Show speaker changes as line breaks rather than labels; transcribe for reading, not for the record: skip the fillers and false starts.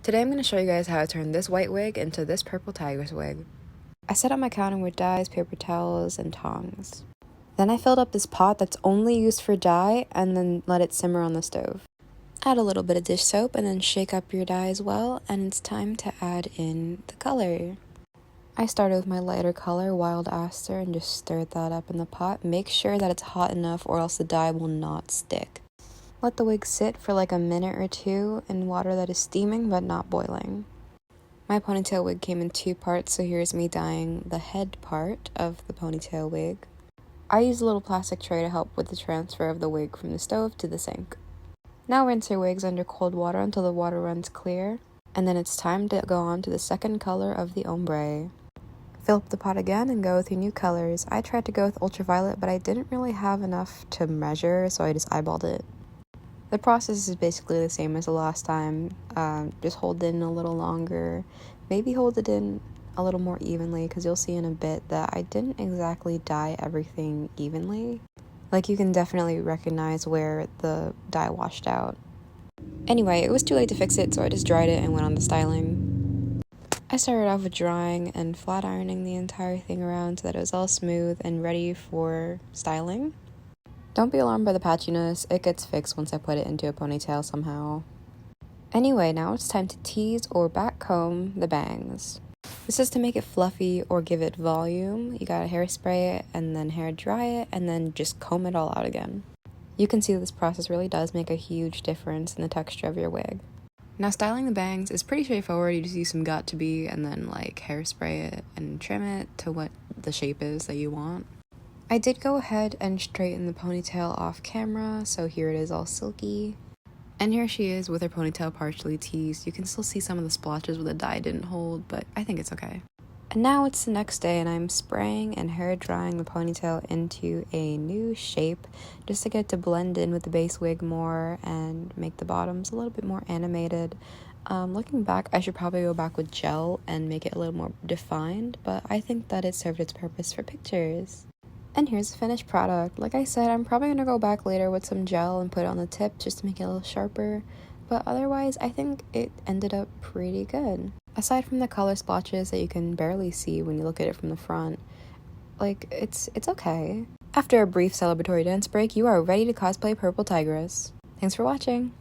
Today I'm going to show you guys how to turn this white wig into this purple tigress wig. I set up my counter with dyes, paper towels, and tongs. Then I filled up this pot that's only used for dye and then let it simmer on the stove. Add a little bit of dish soap and then shake up your dye as well, and it's time to add in the color. I started with my lighter color, Wild Aster, and just stirred that up in the pot. Make sure that it's hot enough or else the dye will not stick. Let the wig sit for like a minute or two in water that is steaming but not boiling. My ponytail wig came in 2 parts, so here's me dyeing the head part of the ponytail wig. I used a little plastic tray to help with the transfer of the wig from the stove to the sink. Now rinse your wigs under cold water until the water runs clear, and then it's time to go on to the second color of the ombre. Fill up the pot again and go with your new colors. I tried to go with ultraviolet, but I didn't really have enough to measure, so I just eyeballed it. The process is basically the same as the last time, just hold it in a little longer, maybe hold it in a little more evenly, because you'll see in a bit that I didn't exactly dye everything evenly. Like, you can definitely recognize where the dye washed out. Anyway, it was too late to fix it, so I just dried it and went on to styling. I started off with drying and flat ironing the entire thing around so that it was all smooth and ready for styling. Don't be alarmed by the patchiness, it gets fixed once I put it into a ponytail somehow. Anyway, now it's time to tease or back comb the bangs. This is to make it fluffy or give it volume. You gotta hairspray it and then hair dry it and then just comb it all out again. You can see that this process really does make a huge difference in the texture of your wig. Now, styling the bangs is pretty straightforward. You just use some got to be and then like hairspray it and trim it to what the shape is that you want. I did go ahead and straighten the ponytail off camera, so here it is all silky. And here she is with her ponytail partially teased. You can still see some of the splotches where the dye didn't hold, but I think it's okay. And now it's the next day and I'm spraying and hair drying the ponytail into a new shape just to get it to blend in with the base wig more and make the bottoms a little bit more animated. Looking back, I should probably go back with gel and make it a little more defined, but I think that it served its purpose for pictures. And here's the finished product. Like I said, I'm probably going to go back later with some gel and put it on the tip just to make it a little sharper. But otherwise, I think it ended up pretty good. Aside from the color splotches that you can barely see when you look at it from the front, like, it's okay. After a brief celebratory dance break, you are ready to cosplay Purple Tigress. Thanks for watching!